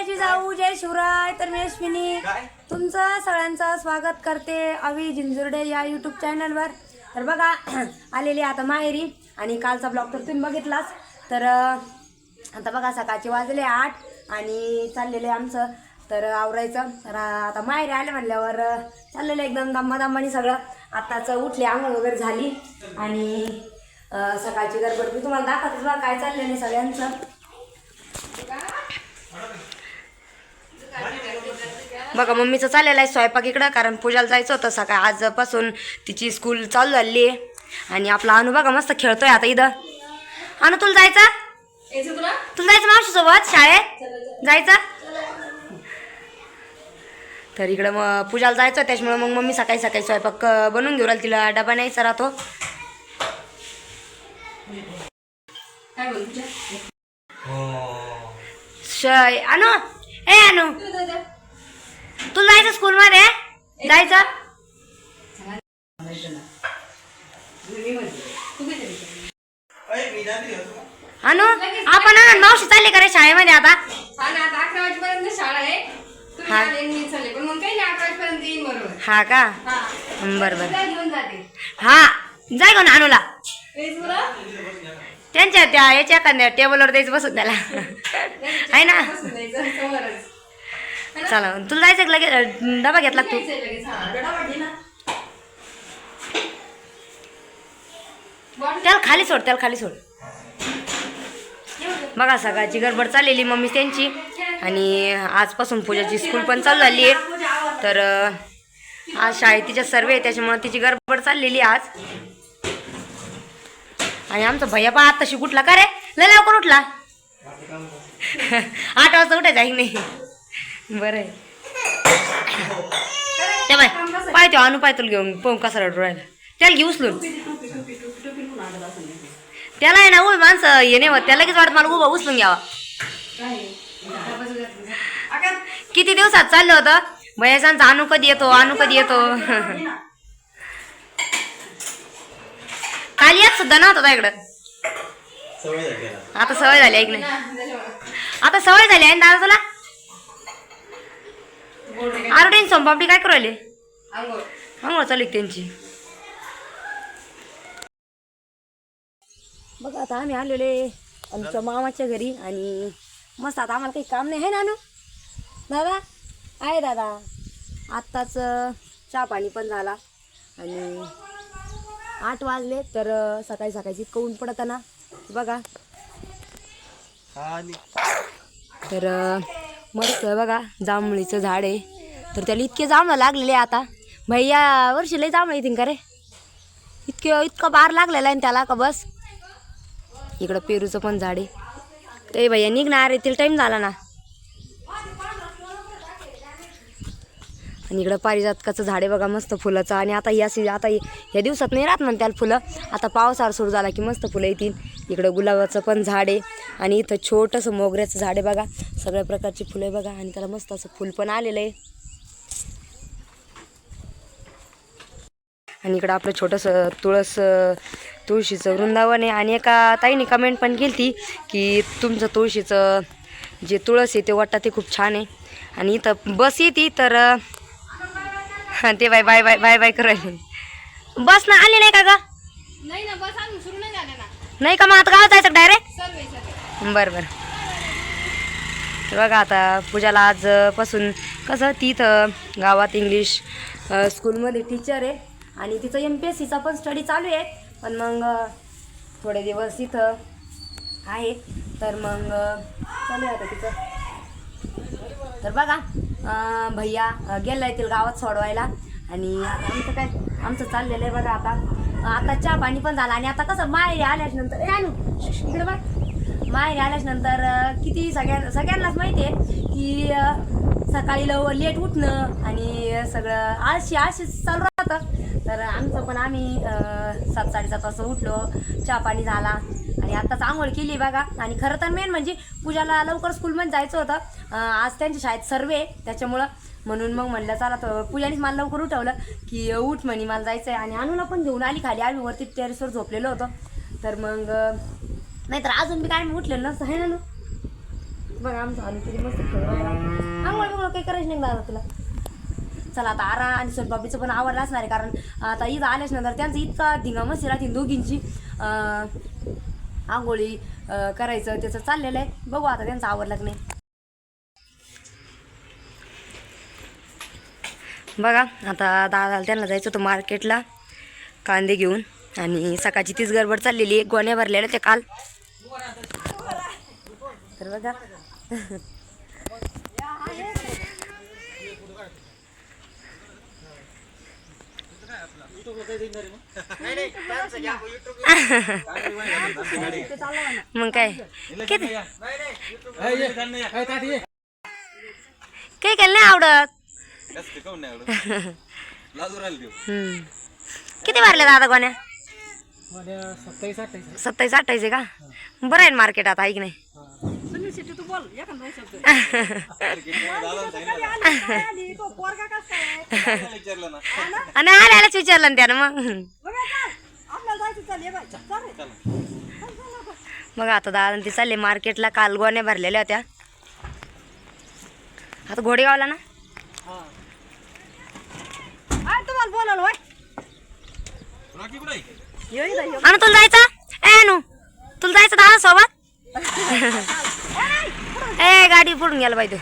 जिजाऊ, जय शिवराय. तर मी अश्विनी तुमचं सगळ्यांचं स्वागत करते अवी जिंजुर्डे या यूट्यूब चॅनलवर. तर बघा आलेली आता माहेरी आणि कालचा ब्लॉग तर तुम्ही बघितलाच. तर आता बघा सकाळचे वाजले 8 आणि चाललेले आमचं तर आवरायचं. तर आता माहेरी आले म्हणल्यावर चाललेलं एकदम दम्मादम्मानी सगळं. आत्ताच उठले, आंघोळ वगैरे झाली आणि सकाळची गडबड मी तुम्हाला दाखवतेच बघा काय चाललेलं आहे सगळ्यांचं. बघा मम्मीचं चाललेलं आहे स्वयंपाक इकडं, कारण पूजाला जायचं होतं सकाळ. आजपासून तिची स्कूल चालू झाली आहे आणि आपला अनु बघा मस्त खेळतोय आता इथं. अनु तुला जायचं, तुला जायचं मावशीसोबत शाळेत जायचं. तर इकडं मग पूजाला जायचं त्याच्यामुळे मग मम्मी सकाळी सकाळी स्वयंपाक बनवून घेऊ राहिली, तिला डबा न्यायचा राहतो. अनु ए अनु तुला जायचं स्कूलमध्ये जायचं. अनु आपण मावशी चालली का रे शाळेमध्ये आता? 11 वाजेपर्यंत शाळा आहे. हा. पण मग काही नाही 11 वाजेपर्यंत येईन बरोबर. हा का? बरं घेऊन जाते. हा जाय का ना अनुला तेच बरं. त्यांच्या त्या याच्या एखाद्या टेबलवर द्यायचं बसून त्याला आहे ना. बसून द्यायचं समोरच. चला तुला जायचं लगेच डबा घेतला तू. लगेच हा. त्याला खाली सोड, त्याला खाली सोड. बघा सकाळची गडबड चाललेली मम्मी त्यांची आणि आजपासून पूजाची स्कूल पण चालू झाली आहे. तर आज शाळेत तिच्या सर्व आहे त्याच्यामुळे तिची गडबड चाललेली आज. आणि आमचा भैया पण आत्ताशी उठला का रे? लय लवकर उठला 8 वाजता उठायचं आहे नाही. बरं आहे ते बाय पाय तो अनु पाय तुला घेऊन पाहून कसा रडू राहिला. त्याला घेऊ उचलून. त्याला आहे ना उभी माणसं ये नाही होत, त्याला लगेच वाटत मला उभा उचलून घ्यावा. किती दिवसात चाललं होतं भैयासांचा अनु कधी येतो, अनु कधी येतो. काल येत सुद्धा नव्हता त्या इकडं. आता सवय झाली ऐक नाही, आता सवय झाली आहे ना दादा तुला. आरोडीन सोमपापडी काय करू राहिले? आंघोळ चालू त्यांची. बघा आता आम्ही आलेले आमच्या मामाच्या घरी आणि मस्त आता आम्हाला काही काम नाही आहे ना. दादा आहे दादा. आत्ताच चहा पाणी पण झाला आणि 8 वाजले. तर सकाळी सकाळची इतकं ऊन पडत ना बघा. तर मस्त बघा जांभळीचं झाड आहे. तर त्याला इतके जांभळं लागलेले आता. भैया वर्षी लय जांभळं येतील का रे? इतकं बार लागलेला आहे त्याला का बस. इकडं पेरूचं पण झाड आहे. ते भैया निघणार येतील, टाईम झाला ना. आणि इकडं पारिजातकाचं झाड आहे बघा मस्त फुलाचं. आणि आता ह्या दिवसात नाही राहत म्हणते त्याला फुलं. आता पावसाळा सुरू झाला की मस्त फुलं येतील. इकडं गुलाबाचं पण झाड आहे आणि इथं छोटंसं मोगऱ्याचं झाड आहे बघा. सगळ्या प्रकारची फुलं आहे बघा आणि त्याला मस्त असं फुल पण आलेलं आहे. आणि इकडं आपलं छोटंसं तुळशीचं वृंदावन आहे. आणि एका ताईने कमेंट पण केली ती की तुमचं तुळशीचं जे तुळस आहे ते वाटतं ते खूप छान आहे. आणि इथं बस येते तर ते bye bye bye bye bye करायला बस ना आली नाही का ग? नाही ना बस अजून सुरू नाही झालं ना. नाही का? मग आता गावात जायचं डायरेक्ट. सर्व बरं बरं. तर बघा आता पूजाला आजपासून कसं तिथं गावात इंग्लिश स्कूलमध्ये टीचर आहे आणि तिचं MPSCचा पण स्टडी चालू आहे. पण मग थोडे दिवस इथं आहे तर मग चालू आहे आता तिचं. तर बघा भैया गेला येतील गावात सोडवायला आणि आता आमचं चाललेलं आहे बघा. आता चहा पाणी पण झाला आणि आता कसं माहेरी आल्याच्यानंतर इकडे बघ माहेरी आल्याच्यानंतर किती सगळ्यांनाच माहिती आहे की सकाळी लेट उठणं आणि सगळं आळशी चालू राहतं. तर आमचं पण आम्ही 7-7:30 वाजता उठलो, चहा पाणी झाला आणि आत्ताच आंघोळ केली बघा. आणि खरं तर मेन म्हणजे पूजाला लवकर स्कूलमध्ये जायचं होतं. आज त्यांच्या शाळेत सर्वे आहे त्याच्यामुळं म्हणून मग म्हणलं चला तर पूजानेच मला लवकर उठवलं की उठ म्हणे मला जायचं आहे. आणि अनुला पण घेऊन आली खाली. आम्ही वरती टेरेसवर झोपलेलो होतो. तर मग नाहीतर अजून बी काय उठलेलं नसतं आहे ना. बघ आमचं आलू किती मस्त खेळून आंघोळ बिंघोळ काही करायचं नाही दादा तुला. चला आता आरा आणि सोनपापडीचं पण आवडलं असणार आहे, कारण आता इथं आल्याच नंतर त्यांचं इतका धिंगा मस्ती राहतील दोघींची. आंघोळी करायचं त्याचं चाललेलं आहे. बघू आता त्यांचं आवडलं की नाही. बघा आता दादा त्यांना जायचं होतं मार्केटला कांदे घेऊन, आणि सकाळची तीच गडबड चाललेली आहे. गोण्या भरलेल्या ते काल. तर बघा मग काय किती काही केलं नाही आवडत. किती भरल्या दादा गोण्या? 27-28 आहे का? बरं आहे मार्केट आता, ऐक नाही. आणि आल्यालाच विचारलं ना त्यानं मग. मग आता दादा ते चालले मार्केटला. काल गोण्या भरलेल्या होत्या. आता घोडेगावला ना तुम्हाला बोलावलं अनु तुला जायचं. ए अनु तुला जायचं दादा सोबत. ए गाडी पुढून गेला पाहिजे.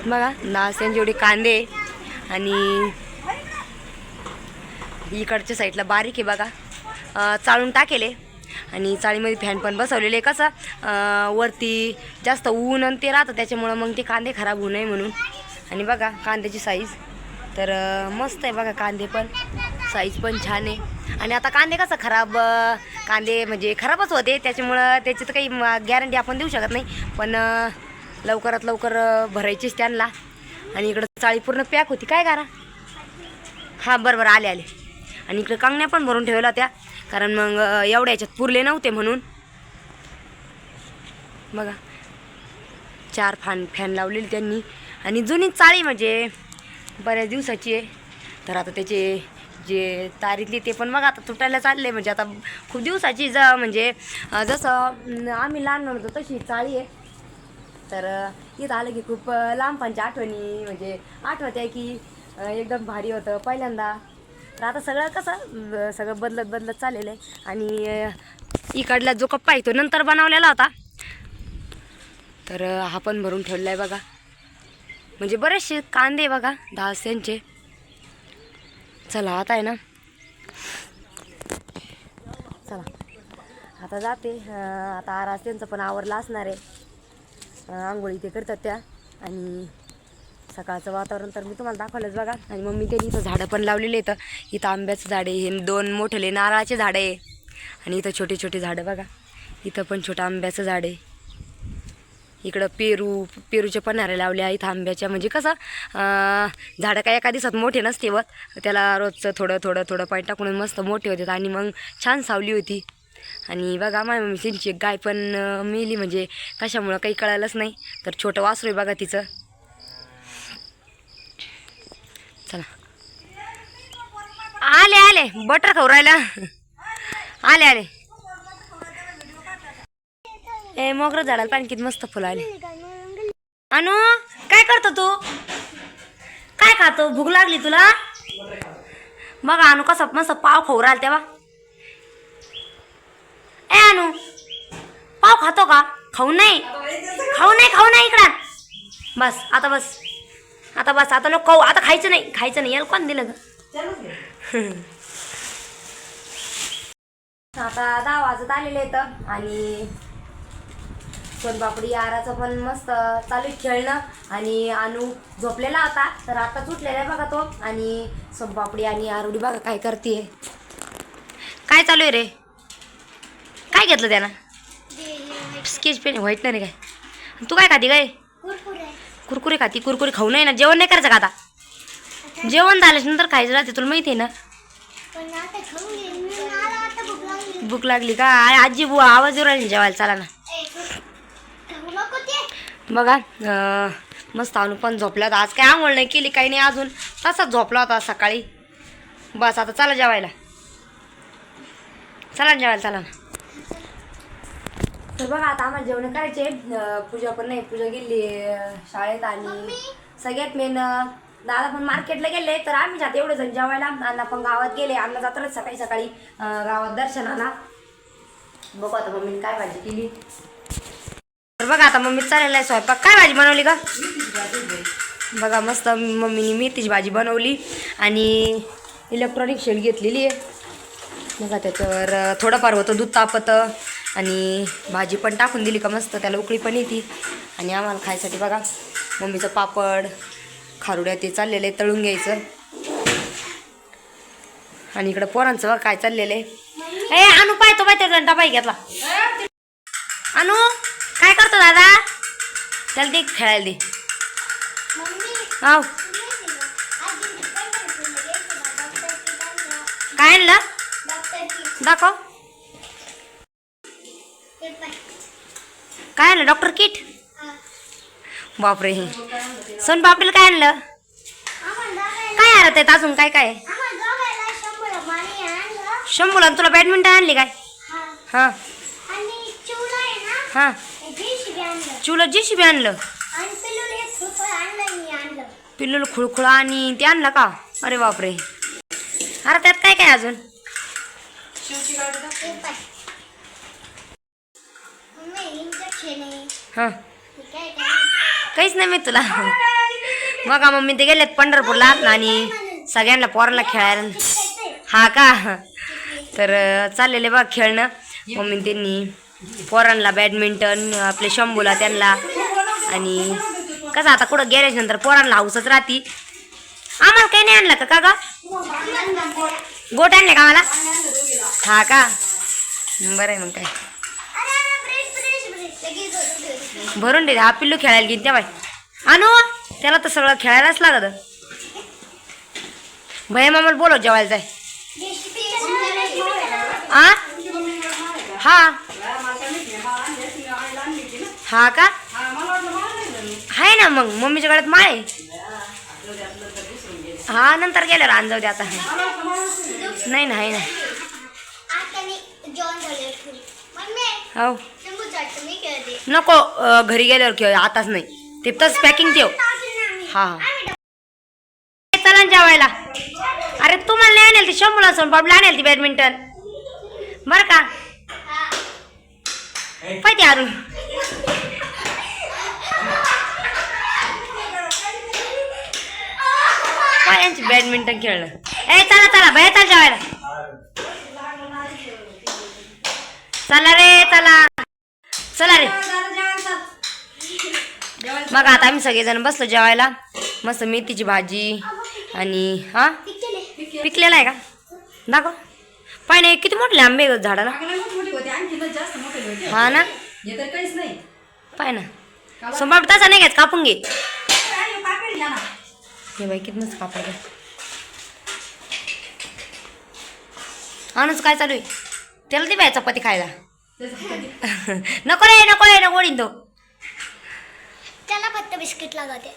बघा नाश्त्यांची एवढी कांदे, आणि इकडच्या साईडला बारीक आहे बघा, चाळून टाकेले. आणि चाळीमध्ये फॅन पण बसवलेले आहे. कसं वरती जास्त ऊन आणि ते राहतं, त्याच्यामुळं मग ते कांदे खराब होऊ नये म्हणून. आणि बघा कांद्याची साईज तर मस्त आहे बघा, कांदे पण साईज पण छान आहे. आणि आता कांदे कसं खराब कांदे म्हणजे खराबच होते, त्याच्यामुळं त्याची तर काही गॅरंटी आपण देऊ शकत नाही, पण लवकरात लवकर भरायचीच त्यांना. आणि इकडं चाळी पूर्ण पॅक होती काय करा. हां बरोबर आले. आणि इकडे कांगण्या पण भरून ठेवल्या होत्या, कारण मग एवढ्या याच्यात पुरले नव्हते म्हणून. बघा 4 फॅन लावलेली त्यांनी. आणि जुनी चाळी म्हणजे बऱ्याच दिवसाची आहे, तर आता त्याचे जे तारीतली ते पण बघा आता तुटायला चालले. म्हणजे आता खूप दिवसाची म्हणजे जसं आम्ही लहान होतो तशी चाळी आहे. तर इथं आलं की खूप लांबपांच्या आठवणी म्हणजे आठवत आहे की एकदम भारी होतं पहिल्यांदा. तर आता सगळं कसं सगळं बदलत चाललेलं आहे. आणि इकडला जो कप्पा आहे तो नंतर बनवलेला होता, तर हा पण भरून ठेवला आहे बघा. म्हणजे बरेचसे कांदे बघा 10 सेंटचे. चला आता आहे ना, चला आता जाते. आता आरास त्यांचं पण आवरलं असणार आहे, आंघोळी ते करतात त्या. आणि सकाळचं वातावरण तर मी तुम्हाला दाखवलंच बघा. आणि मम्मी त्यांनी इथं झाडं पण लावलेली आहेत. इथं आंब्याचं झाड आहे, हे 2 मोठे नारळाचे झाडं आहे, आणि इथं छोटे छोटे झाडं बघा. इथं पण छोटं आंब्याचं झाड आहे. इकडं पेरूचे पण नारळ लावले आहे इथं आंब्याच्या. म्हणजे कसं झाडं काय एका दिवसात मोठे नसते व त्याला रोजचं थोडं पाणी टाकून मस्त मोठे होतात. आणि मग छान सावली होती. आणि बघा माझ्या मम्मीची एक गाय पण मेली, म्हणजे कशामुळं काही कळालंच नाही. तर छोटं वासरू आहे बघा तिचं. चला आले बटर खाऊ राहिला. आले ए मोगरा झाडाला पाणी किती मस्त फुलं आले. अनु काय करतो तू? काय खातो? भूक लागली तुला? बघा अनु कसा मस्त पाव खाऊ राहिला तेव्हा. ए अनु पाव खातो का? खाऊ नाही इकडं. बस आता नको खाऊ. आता खायचं नाही. याला कोण दिलं ग? आता 10 वाजत आलेले आहेत. आणि सोनपापडी आराचं पण मस्त चालू खेळणं. आणि अनु झोपलेला होता, तर आता उठलेला आहे बघा तो. आणि सोनपापडी आणि आरुडी बघा काय करते. काय चालू आहे रे? काय घेतलं त्यानं? स्केच पेन व्हाईटनर आहे काय? तू काय खाती काय? कुरकुरे खाती. कुरकुरे खाऊ नये ना. जेवण नाही करायचं का आता? जेवण झाल्याच्या नंतर खायचं राहते, तुला माहिती आहे ना. भूक लागली का? आजी बुवा आवाज येऊ राहिली जेवायला. चला ना. बघा मस्त अनु पण झोपला होता. आज काय आंघोळ नाही केली, काही नाही अजून, तसाच झोपला होता सकाळी. बस आता चला जेवायला, चला जेवायला चला. तर बघा आता आम्हाला जेवण करायचे. पूजा पण नाही, पूजा गेली शाळेत. आणि सगळ्यात मेन दादा पण मार्केटला गेले. तर आम्ही जाते एवढे जण जेवायला. अण्णा पण गावात गेले. अण्णा जाताच सकाळी सकाळी गावात दर्शनाला. बघू आता मम्मीने काय भाजी केली. तर बघा आता मम्मी चाललेला आहे स्वयंपाक. काय भाजी बनवली का? बघा मस्त मम्मीने मेथीची भाजी बनवली. आणि इलेक्ट्रॉनिक शेड घेतलेली आहे. बघा त्याच्यावर थोडंफार होतं दूध तापतं. आणि भाजी पण टाकून दिली का मस्त त्याला उकळी पण येते. आणि आम्हाला खायसाठी बघा मम्मीचं पापड खारुड्या ते चाललेलं आहे, तळून घ्यायचं. आणि इकडं पोरांचं बघा काय चाललेलं आहे. ए अनु पाय तो पाय त्या डबा घेतला. अनु काय करतो दादा? त्याला दे खेळायला दे. हाव काय आणलं दाखव. काय आणलं? Doctor kit. बापरे. सोन पापडीला काय आणलं? काय आणत आहेत अजून? काय काय शंभूला तुला बॅडमिंटन आणली काय? हा हा चिवला JCB आणलं. पिल्लूला खुळखुळा आणि ते आणलं का? अरे बापरे. अरे त्यात काय काय अजून? हा काहीच नाही मी तुला. बघा मम्मी ते गेलेत पंढरपूरला आणि सगळ्यांना पोरांना खेळायला. हा का? तर चाललेले बघ खेळणं. मम्मी त्यांनी पोरांना बॅडमिंटन आपले शंभूला त्यांना. आणि कसं आता कुठं गॅरेज नंतर पोरांना हाऊसच राहती. आम्हाला काही नाही आणलं का ग? गोट आणले का मला? हा का? बरं आहे मग काय भरून दे. हा पिल्लू खेळायला घेईन त्या बाय. आणू त्याला तर सगळं खेळायलाच लागत. भैया मामाला बोलव जेवायला जाय. आ हा हा का? आहे ना मग मम्मीच्या गळ्यात माळ आहे. हा नंतर गेल्यावर आण जाऊ दे आता. नाही ना आहे ना. हो नको घरी गेल्यावर खेळ, आताच नाही. ते तस पॅकिंग ठेव. हा चला जेवायला. अरे तुम्हाला नाही आणेल ती शंभूला सोन बाबला आणेल ती बॅडमिंटन बरं का? पाहिजे अरुण यांची बॅडमिंटन खेळणं. ए चला चला भैया चल जेवायला. चला रे चला चला रे. बघा आता आम्ही सगळेजण बसलो जेवायला. मस्त मेथीची भाजी आणि हा पिकलेला आहे का दाखव. पाय नाही किती मोठे आंबे झाडाला. हा ना पाय ना. सोमवार तसा नाही घ्यायचं, कापून घे. हे बाई किती मस्त कापड. आणूच काय चालू आहे? त्याला दे बाय चपाती खायला. नको रे नको रे नको तो. त्याला फक्त बिस्किट लागते.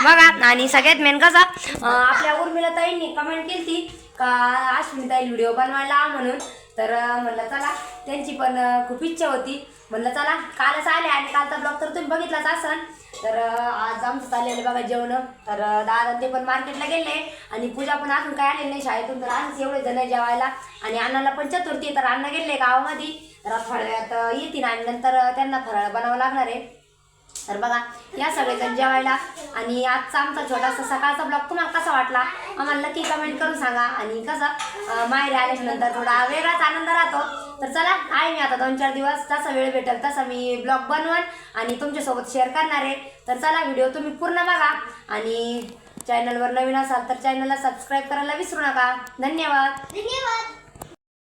बघा आणि सगळ्यात मेन कसं आपल्या उर्मिला ताईंनी कमेंट केली ती का अश्विनी ताई व्हिडिओ बनवायला म्हणून. तर म्हणलं चला त्यांची पण खूप इच्छा होती. म्हणलं चला कालच आले आणि कालचा ब्लॉग तर तुम्ही बघितलाच असाल. तर आज आमचं चाललेलं बघा जेवण. तर दादा ते पण मार्केटला गेले आणि पूजा पण अजून काय आलेली नाही शाळेतून. तर आज एवढे जण जेवायला. आणि अण्णाला पण चतुर्थी. तर अण्णा गेले गावामध्ये. तर थोड्या वेळात येतील आणि नंतर त्यांना फराळ बनावं लागणार आहे. तर बघा या सगळेजण जेवायला. आणि आजचा आमचा छोटासा सकाळचा ब्लॉग तुम्हाला कसा वाटला आम्हाला नक्की कमेंट करून सांगा. आणि कसं माहेरी आल्याच्यानंतर थोडा वेगळाच आनंद राहतो. तर चला आहे मी आता 2-4 दिवस जसा वेळ भेटेल तसा मी ब्लॉग बनवून आणि तुमच्यासोबत शेअर करणार आहे. तर चला व्हिडिओ तुम्ही पूर्ण बघा. आणि चॅनलवर नवीन असाल तर चॅनलला सबस्क्राईब करायला विसरू नका. धन्यवाद.